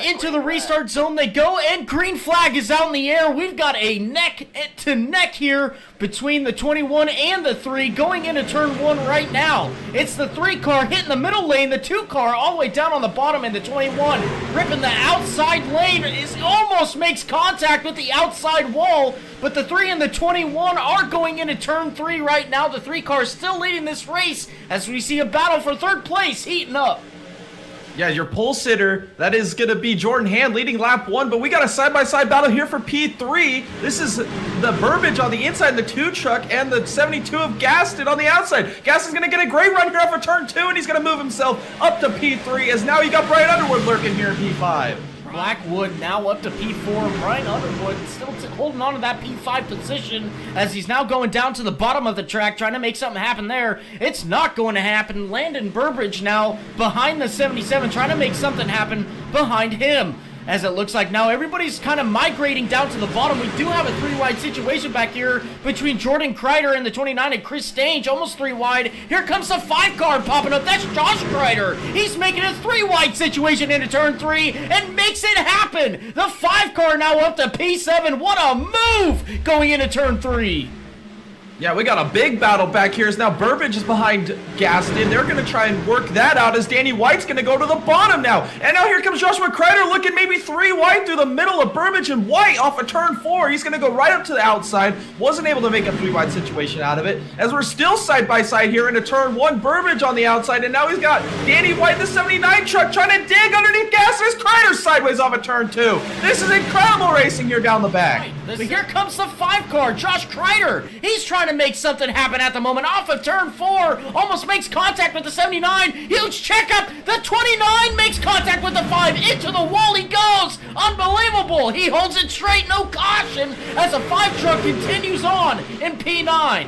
into the restart zone they go, and green flag is out in the air. We've got a neck to neck here between the 21 and the 3 going into turn 1 right now. It's the 3 car hitting the middle lane, the 2 car all the way down on the bottom, and the 21 ripping the outside lane. It almost makes contact with the outside wall, but the 3 and the 21 are going into turn 3 right now. The 3 car is still leading this race as we see a battle for third place heating up. Yeah, your pole sitter, that is going to be Jordan Hand leading lap 1, but we got a side-by-side battle here for P3. This is the Burbage on the inside, the 2 truck, and the 72 of Gaston on the outside. Gaston's going to get a great run here off of turn 2, and he's going to move himself up to P3, as now you got Brian Underwood lurking here in P5. Blackwood now up to P4. Brian Underwood still holding on to that P5 position as he's now going down to the bottom of the track, trying to make something happen there. It's not going to happen. Landon Burbridge now behind the 77, trying to make something happen behind him. As it looks like now everybody's kind of migrating down to the bottom. We do have a 3-wide situation back here between Jordan Kreider and the 29 and Chris Stange, almost 3 wide. Here comes the 5 car popping up. That's Josh Kreider. He's making a 3-wide situation into turn 3 and makes it happen. The 5 car now up to P7. What a move going into turn 3. Yeah, we got a big battle back here as now Burbage is behind Gaston. They're going to try and work that out as Danny White's going to go to the bottom now. And now here comes Joshua Kreider looking maybe 3 wide through the middle of Burbage and White off of turn 4. He's going to go right up to the outside. Wasn't able to make a 3-wide situation out of it. As we're still side by side here into turn 1, Burbage on the outside. And now he's got Danny White, the 79 truck, trying to dig underneath Gaston as Kreider sideways off of turn 2. This is incredible racing here down the back. But here comes the 5 car, Josh Kreider. He's trying to make something happen at the moment. Off of turn 4, almost makes contact with the 79. Huge checkup. The 29 makes contact with the 5. Into the wall he goes. Unbelievable. He holds it straight, no caution, as the 5 truck continues on in P9.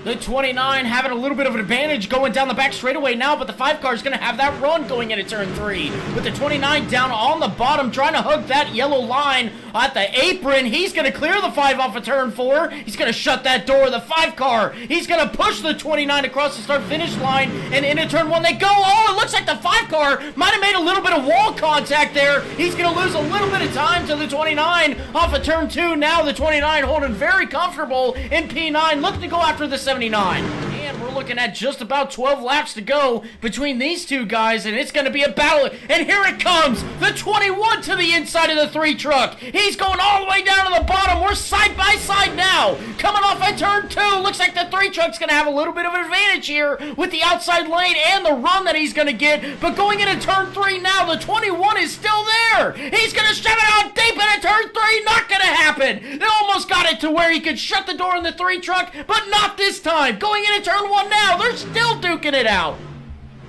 The 29 having a little bit of an advantage going down the back straightaway now, but the 5 car is going to have that run going into turn 3. With the 29 down on the bottom, trying to hug that yellow line at the apron. He's going to clear the 5 off of turn 4. He's going to shut that door. The 5 car, he's going to push the 29 across the start-finish line, and into turn 1 they go. Oh, it looks like the 5 car might have made a little bit of wall contact there. He's going to lose a little bit of time to the 29 off of turn 2. Now the 29 holding very comfortable in P9, looking to go after the 79. And we're looking at just about 12 laps to go between these 2 guys, and it's going to be a battle. And here it comes, the 21 to the inside of the 3 truck. He's going all the way down to the bottom. We're side by side now. Coming off at turn 2, looks like the 3 truck's going to have a little bit of an advantage here with the outside lane and the run that he's going to get. But going into turn 3 now, the 21 is still there. He's going to shove it out deep into turn 3. Not going to happen. They almost got it to where he could shut the door in the 3 truck, but not this time. Going into turn 1 now, they're still duking it out.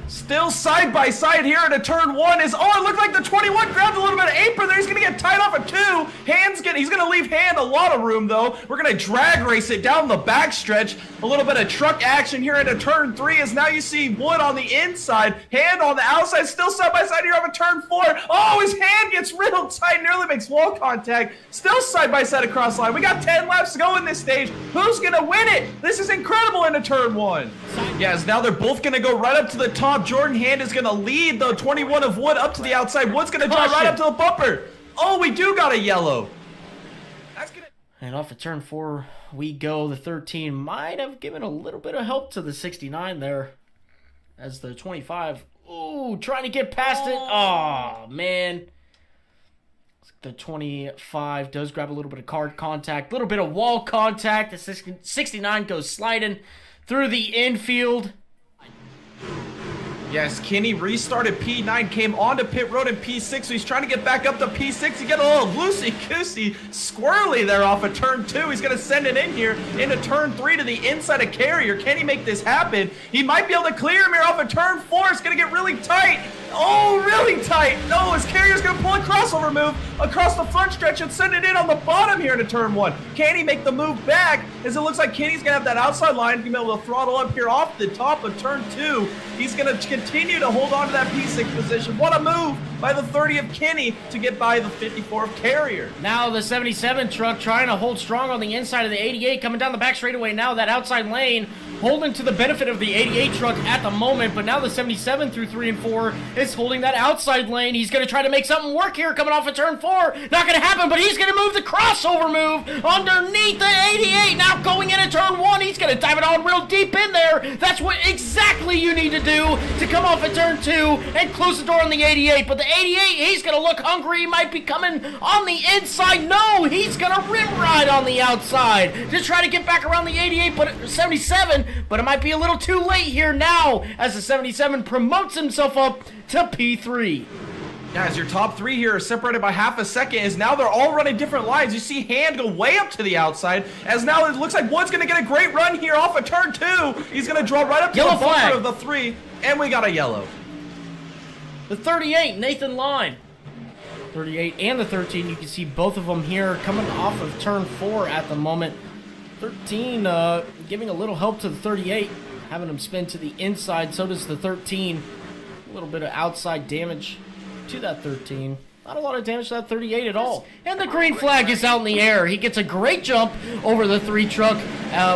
Still side by side here into turn 1 is, oh, it looked like the 21 grabbed a little bit of apron there. He's going to get tied off of 2. He's going to leave Hand a lot of room, though. We're going to drag race it down the back stretch. A little bit of truck action here into turn 3 as now you see Wood on the inside, Hand on the outside, still side by side here off of turn 4. Oh, his hand gets real tight, nearly makes wall contact. Still side by side across the line. We got 10 laps to go in this stage. Who's going to win it? This is incredible into turn 1. Yes, now they're both going to go right up to the top. Jordan Hand is going to lead the 21 of Wood up to the outside. Wood's going to drive right up to the bumper. Oh, we do got a yellow. That's gonna... And off of turn 4 we go. The 13 might have given a little bit of help to the 69 there. As the 25, ooh, trying to get past it. Oh, man. The 25 does grab a little bit of card contact, a little bit of wall contact. The 69 goes sliding through the infield. Yes, Kenny restarted P9, came onto pit road in P6, so he's trying to get back up to P6. He got a little loosey-goosey, squirrely there off of turn 2. He's going to send it in here into turn 3 to the inside of Carrier. Can he make this happen? He might be able to clear him here off of turn 4. It's going to get really tight. Oh, really tight. No, his Carrier's going to pull a crossover move across the front stretch and send it in on the bottom here into turn 1. Can he make the move back? As it looks like Kenny's going to have that outside line. He's going to be able to throttle up here off the top of turn 2. He's going to continue to hold on to that P6 position. What a move by the 30 of Kenny to get by the 54 of Carrier. Now the 77 truck trying to hold strong on the inside of the 88, coming down the back straightaway now, that outside lane, holding to the benefit of the 88 truck at the moment, but now the 77 through 3 and 4 is holding that outside lane. He's going to try to make something work here coming off of turn 4. Not going to happen, but he's going to move the crossover move underneath the 88. Now going into turn 1, he's going to dive it on real deep in there. That's what exactly you need to do to come off of turn 2 and close the door on the 88. But the 88, he's going to look hungry. He might be coming on the inside. No, he's going to rim ride on the outside to try to get back around the 88, but 77. But it might be a little too late here now as the 77 promotes himself up to P3. Guys, your top 3 here are separated by half a second, as now they're all running different lines. You see Hand go way up to the outside, as now it looks like Wood's going to get a great run here off of turn 2. He's going to draw right up to Yellow the flag bumper of the 3, and we got a yellow. The 38, Nathan Line. 38 and the 13, you can see both of them here coming off of turn 4 at the moment. 13 giving a little help to the 38, having him spin to the inside. So does the 13. A little bit of outside damage to that 13. Not a lot of damage to that 38 at all. And the green flag is out in the air. He gets a great jump over the 3 truck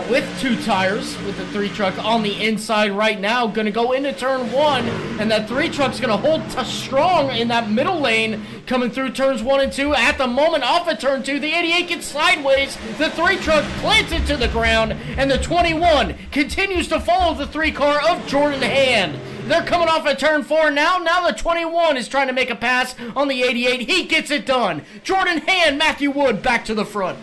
with 2 tires, with the 3 truck on the inside right now. Going to go into turn 1, and that 3 truck's going to hold strong in that middle lane coming through turns 1 and 2. At the moment, off of turn 2, the 88 gets sideways. The 3 truck plants it to the ground, and the 21 continues to follow the 3 car of Jordan Hand. They're coming off at turn 4 now. Now the 21 is trying to make a pass on the 88. He gets it done. Jordan Hand, Matthew Wood back to the front.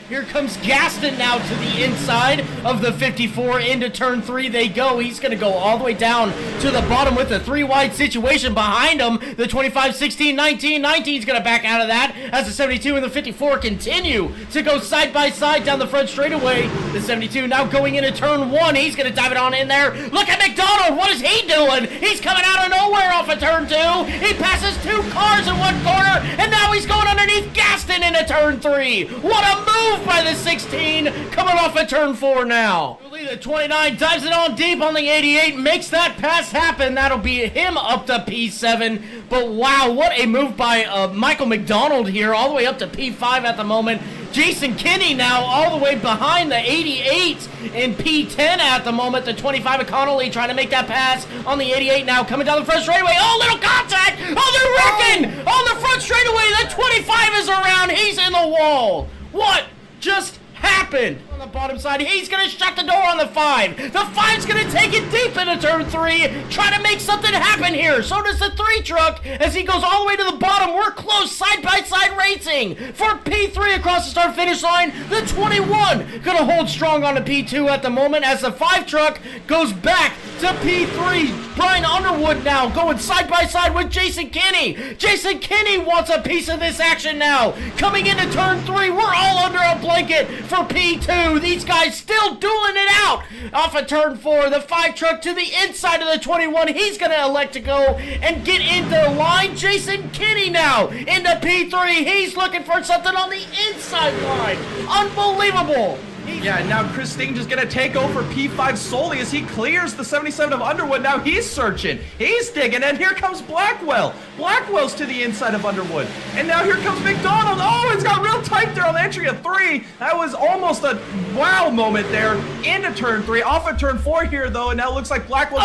Here comes Gaston now to the inside of the 54. Into turn 3 they go. He's going to go all the way down to the bottom with a 3-wide situation behind him. The 25, 16, 19. 19 is going to back out of that as the 72 and the 54 continue to go side by side down the front straightaway. The 72 now going into turn 1. He's going to dive it on in there. Look at McDonald. What is he doing? He's coming out of nowhere off of turn 2. He passes 2 cars in one corner, and now he's going underneath Gaston into turn 3. What a move by the 16, coming off of turn 4 now. The 29 dives it on deep on the 88, makes that pass happen. That'll be him up to P7. But wow, what a move by Michael McDonald here, all the way up to P5 at the moment. Jason Kinney now all the way behind the 88 in P10 at the moment. The 25 of Connolly trying to make that pass on the 88 now, coming down the front straightaway. Oh, little contact! Oh, they're wrecking on the front straightaway. The 25 is around. He's in the wall. What just happened? On the bottom side, he's gonna shut the door on the 5. The 5's gonna take it deep into turn 3, try to make something happen here. So does the 3 truck as he goes all the way to the bottom. We're close, side by side racing for P3 across the start finish line. The 21 gonna hold strong on the P2 at the moment as the 5 truck goes back to P3. Brian Underwood now going side by side with Jason Kinney. Jason Kinney wants a piece of this action now. Coming into turn 3, we're all under a blanket for P2. These guys still dueling it out. Off of turn 4, the 5 truck to the inside of the 21. He's going to elect to go and get into the line. Jason Kinney now into P3. He's looking for something on the inside line. Unbelievable. Yeah, now Chris Sting just gonna take over P5 solely as he clears the 77 of Underwood. Now he's searching, he's digging, and here comes Blackwell. Blackwell's to the inside of Underwood. And now here comes McDonald. Oh, it's got real tight there on the entry of 3. That was almost a wow moment there into turn 3. Off of turn 4 here, though, and now it looks like Blackwell's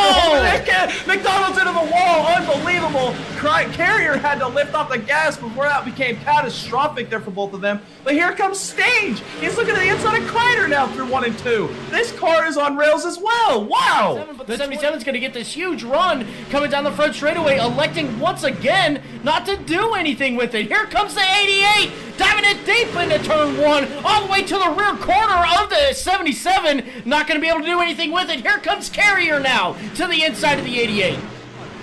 McDonald's into the wall. Unbelievable. Carrier had to lift off the gas before that became catastrophic there for both of them. But here comes Stage. He's looking at the inside of Kreider now through 1 and 2. This car is on rails as well. Wow. But the 77's going to get this huge run coming down the front straightaway, electing once again not to do anything with it. Here comes the 88, diving it deep into turn 1, all the way to the rear corner of the 77. Not going to be able to do anything with it. Here comes Carrier now to the inside of the 88.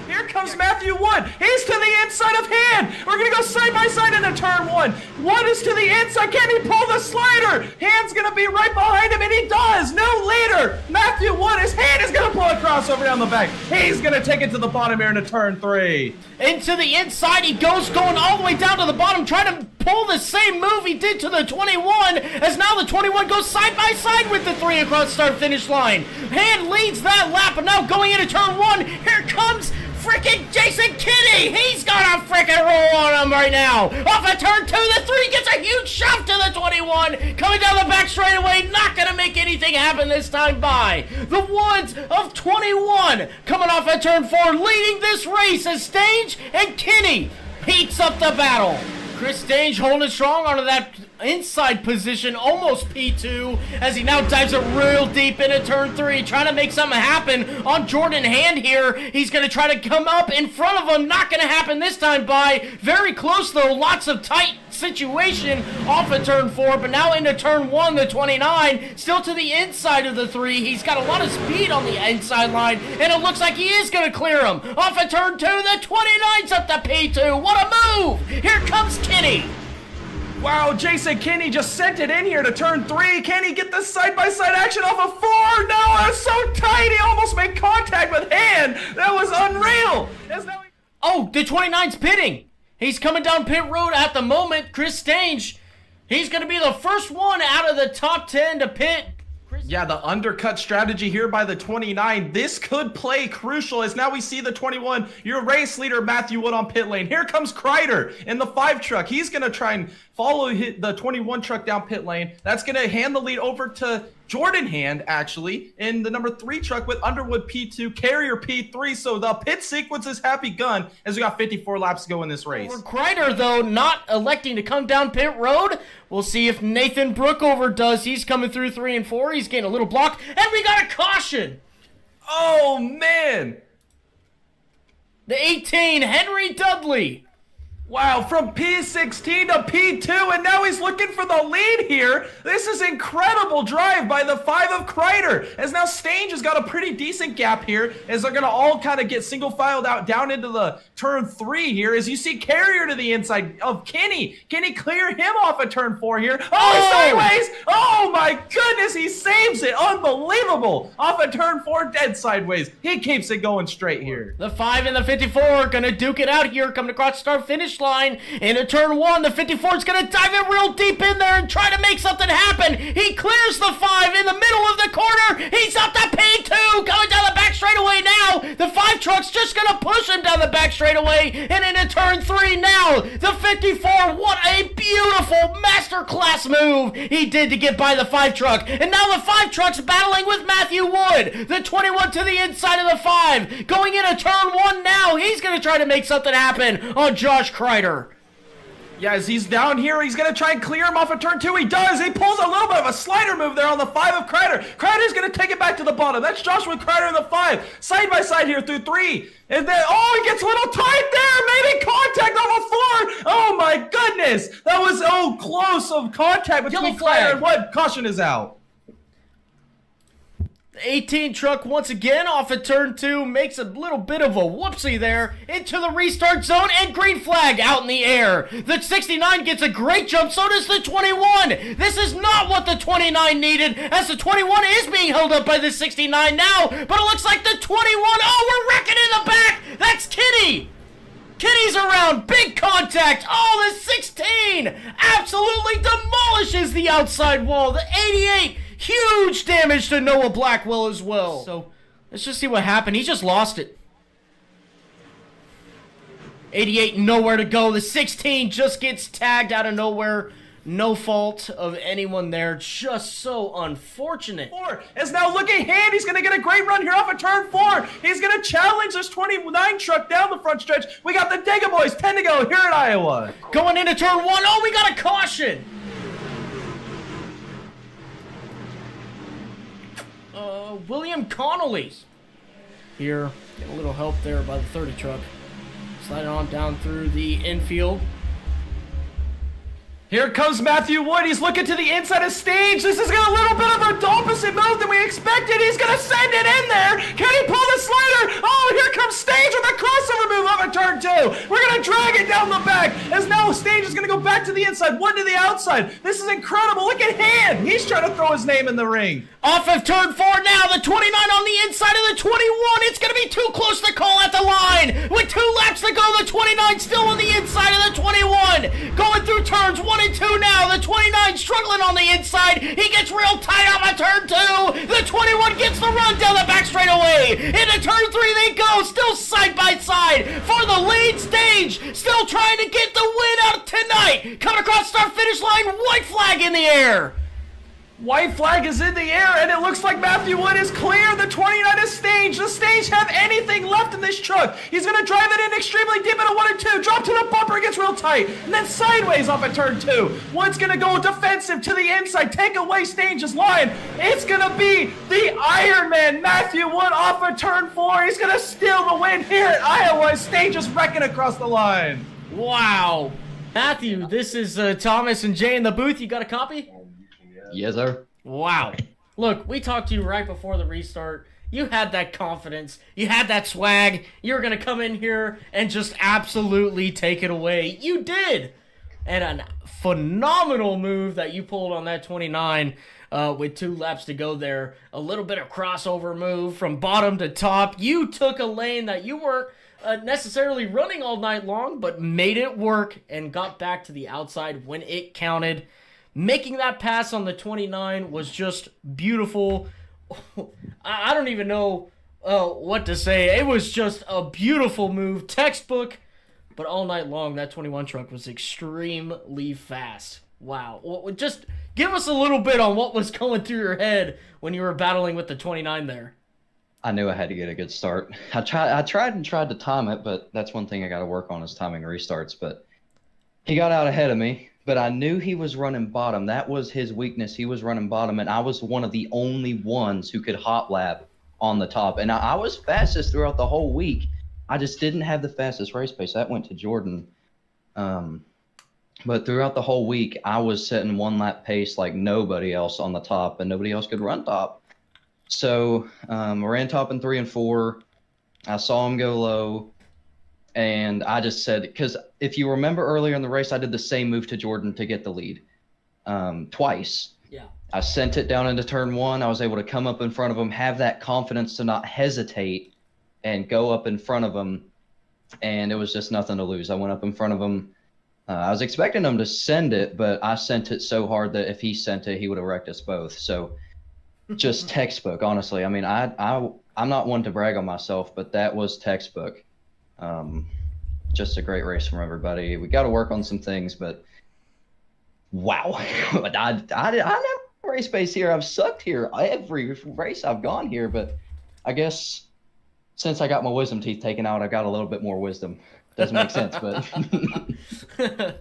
Here comes Matthew Wood. He's to the inside of Hand. We're going to go side by side into turn 1. Wood is to the inside. Can he pull the slider? Hand's going to be right behind him, and he does. No leader. Matthew Wood, his hand is going to pull a crossover down the back. He's going to take it to the bottom here into turn 3. Into the inside he goes, going all the way down to the bottom, trying to pull the same move he did to the 21, as now the 21 goes side by side with the 3 across start finish line. Hand leads that lap, and now going into turn 1, here comes freaking Jason Kinney! He's got a freaking roll on him right now! Off of turn 2, the 3 gets a huge shove to the 21! Coming down the back straightaway, not gonna make anything happen this time by. The Woods of 21 coming off of turn 4, leading this race as Stange and Kinney heats up the battle. Chris Stange holding strong onto that inside position, almost P2, as he now dives it real deep into turn 3, trying to make something happen on Jordan Hand here. He's going to try to come up in front of him. Not going to happen this time by. Very close though, lots of tight situation off of turn 4, but now into turn 1, the 29, still to the inside of the 3. He's got a lot of speed on the inside line, and it looks like he is going to clear him. Off of turn 2, the 29's up to P2. What a move! Here comes Kinney. Wow, Jason Kinney just sent it in here to turn 3. Can he get the side-by-side action off of 4? No, it was so tight, he almost made contact with Hand. That was unreal. Oh, the 29's pitting. He's coming down pit road at the moment. Chris Stange, he's going to be the first one out of the top 10 to pit. Yeah, the undercut strategy here by the 29. This could play crucial as now we see the 21, your race leader, Matthew Wood on pit lane. Here comes Kreider in the 5 truck. He's going to try and follow the 21 truck down pit lane. That's going to hand the lead over to Jordan Hand, actually, in the number 3 truck with Underwood P2, Carrier P3. So the pit sequence is happy gun as we got 54 laps to go in this race. For Kreider, though, not electing to come down pit road. We'll see if Nathan Brookover does. He's coming through 3 and 4. He's getting a little block, and we got a caution. Oh, man. The 18, Henry Dudley. Wow, from P16 to P2, and now he's looking for the lead here. This is incredible drive by the 5 of Kreider, as now Stange has got a pretty decent gap here, as they're going to all kind of get single filed out down into the turn 3 here, as you see Carrier to the inside of Kenny. Can he clear him off at turn 4 here? Oh, sideways! Oh my goodness, he saves it! Unbelievable! Off at turn 4, dead sideways. He keeps it going straight here. The 5 and the 54 are going to duke it out here, coming across start finish line into turn 1. The 54 is going to dive it real deep in there and try to make something happen. He clears the 5 in the middle of the corner. He's up to P2, going down the back straightaway now. The 5 truck's just going to push him down the back straightaway and into turn 3 now. The 54, what a beautiful masterclass move he did to get by the 5 truck. And now the 5 truck's battling with Matthew Wood. The 21 to the inside of the 5. Going into turn 1 now. He's going to try to make something happen on Josh Kreider. Yeah, as he's down here, he's going to try and clear him off of turn 2. He does. He pulls a little bit of a slider move there on the 5 of Kreider. Kreider's going to take it back to the bottom. That's Joshua Kreider in the 5. Side by side here through 3. And then, oh, he gets a little tight there. Maybe contact on the 4. Oh, my goodness. That was so close of contact between Kreider and Wood. Caution is out. 18 truck once again off of turn 2, makes a little bit of a whoopsie there into the restart zone, and green flag out in the air. The 69 gets a great jump, so does the 21. This is not what the 29 needed, as the 21 is being held up by the 69 now, but it looks like the 21, oh, we're wrecking in the back. That's Kitty. Kitty's around, big contact. Oh, the 16 absolutely demolishes the outside wall. The 88, huge damage to Noah Blackwell as well. So let's just see what happened. He just lost it. 88, nowhere to go. The 16 just gets tagged out of nowhere. No fault of anyone there. Just so unfortunate. 4 is now looking Hand. He's going to get a great run here off of turn 4. He's going to challenge this 29 truck down the front stretch. We got the Dega boys, 10 to go here at Iowa. Going into turn 1. Oh, we got a caution. William Connolly's here. Get a little help there by the 30 truck. Sliding on down through the infield. Here comes Matthew Wood. He's looking to the inside of Stange. This is a little bit of a opposite move than we expected. He's going to send it in there. Can he pull the slider? Oh, here comes Stange with a crossover move up at turn 2. We're going to drag it down the back as now Stange is going to go back to the inside, Wood to the outside. This is incredible. Look at Hand. He's trying to throw his name in the ring. Off of turn 4 now, the 29 on the inside of the 21. It's going to be too close to call at the line. With 2 laps to go, the 29 still on the inside of the 21. Going through turn turns 1 and 2 now. The 29 struggling on the inside. He gets real tight off of turn 2. The 21 gets the run down the back straightaway. Into turn 3 they go, still side by side for the lead stage. Still trying to get the win out tonight. Coming across start finish line, white flag in the air. White flag is in the air, and it looks like Matthew Wood is clear. The 29 is stage. The stage have anything left in this truck. He's going to drive it in extremely deep into 1 and 2. Drop to the bumper, gets real tight, and then sideways off at turn 2. Wood's going to go defensive to the inside, take away Stage's line. It's going to be the Iron Man, Matthew Wood, off of turn 4. He's going to steal the win here at Iowa. Stage is wrecking across the line. Wow. Matthew, this is Thomas and Jay in the booth. You got a copy? Yes, sir. Wow. Look, we talked to you right before the restart. You had that confidence. You had that swag. You were going to come in here and just absolutely take it away. You did. And a phenomenal move that you pulled on that 29 with 2 laps to go there. A little bit of crossover move from bottom to top. You took a lane that you weren't necessarily running all night long, but made it work and got back to the outside when it counted. Making that pass on the 29 was just beautiful. I don't even know what to say. It was just a beautiful move, textbook. But all night long, that 21 truck was extremely fast. Wow. Well, just give us a little bit on what was going through your head when you were battling with the 29 there. I knew I had to get a good start. I tried to time it, but that's one thing I got to work on is timing restarts. But he got out ahead of me. But I knew he was running bottom. That was his weakness. He was running bottom, and I was one of the only ones who could hot lap on the top. And I was fastest throughout the whole week. I just didn't have the fastest race pace. That went to Jordan. But throughout the whole week, I was setting 1 lap pace like nobody else on the top, and nobody else could run top. So I ran top in 3 and 4. I saw him go low. And I just said, because if you remember earlier in the race, I did the same move to Jordan to get the lead twice. Yeah. I sent it down into turn 1. I was able to come up in front of him, have that confidence to not hesitate and go up in front of him. And it was just nothing to lose. I went up in front of him. I was expecting him to send it, but I sent it so hard that if he sent it, he would have wrecked us both. So just textbook, honestly. I mean, I'm not one to brag on myself, but that was textbook. Just a great race from everybody. We got to work on some things, but wow. I never race pace here. I've sucked here every race I've gone here, but I guess since I got my wisdom teeth taken out, I got a little bit more wisdom. Doesn't make sense, but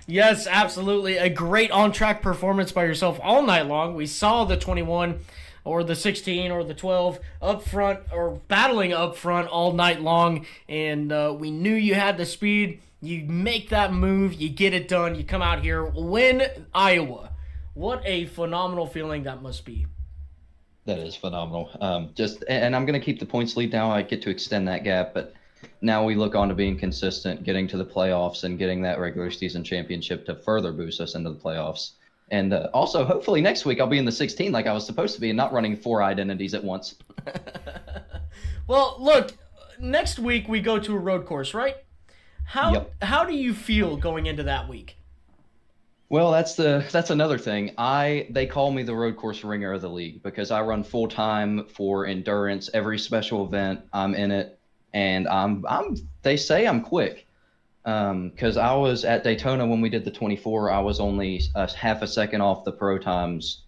Yes, absolutely. A great on-track performance by yourself all night long. We saw the 21 or the 16 or the 12 up front or battling up front all night long, and we knew you had the speed. You make that move, you get it done, you come out here, win Iowa. What a phenomenal feeling that must be. that is phenomenal. And I'm going to keep the points lead now. I get to extend that gap, but now we look on to being consistent, getting to the playoffs, and getting that regular season championship to further boost us into the playoffs. And also, hopefully next week I'll be in the 16 like I was supposed to be and not running 4 identities at once. Well, look, next week we go to a road course, right? How do you feel going into that week? Well, that's another thing. They call me the road course ringer of the league because I run full time for endurance. Every special event, I'm in it, and they say I'm quick. Because I was at Daytona when we did the 24, I was only half a second off the pro times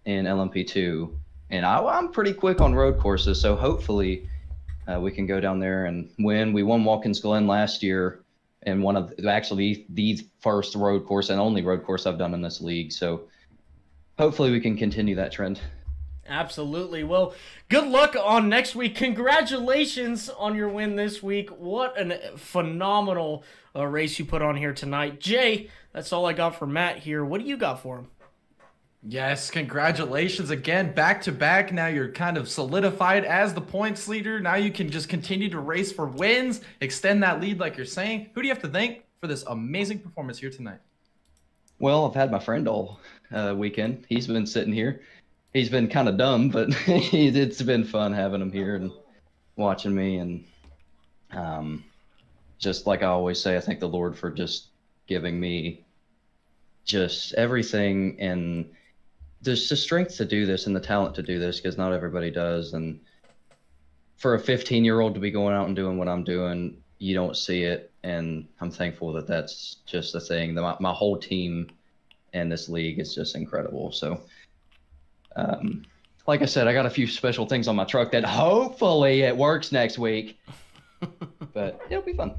in LMP2, and I'm pretty quick on road courses. So hopefully we can go down there and win. We won Watkins Glen last year, and one of actually the first road course and only road course I've done in this league. So hopefully we can continue that trend. Absolutely. Well, good luck on next week. Congratulations on your win this week. What a phenomenal race you put on here tonight. Jay, that's all I got for Matt here. What do you got for him? Yes, congratulations again, back to back. Now you're kind of solidified as the points leader. Now you can just continue to race for wins, extend that lead like you're saying. Who do you have to thank for this amazing performance here tonight? Well, I've had my friend all weekend. He's been sitting here. He's been kind of dumb, but it's been fun having him here and watching me. And just like I always say, I thank the Lord for just giving me just everything, and there's the strength to do this and the talent to do this because not everybody does. And for a 15-year-old to be going out and doing what I'm doing, you don't see it, and I'm thankful that that's just a thing. My whole team and this league is just incredible. So, like I said, I got a few special things on my truck that hopefully it works next week, but it'll be fun.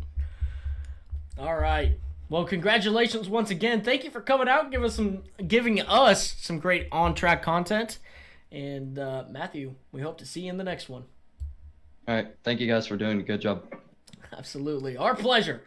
All right. Well, congratulations once again. Thank you for coming out and giving us some great on-track content. And Matthew, we hope to see you in the next one. All right. Thank you guys for doing a good job. Absolutely. Our pleasure.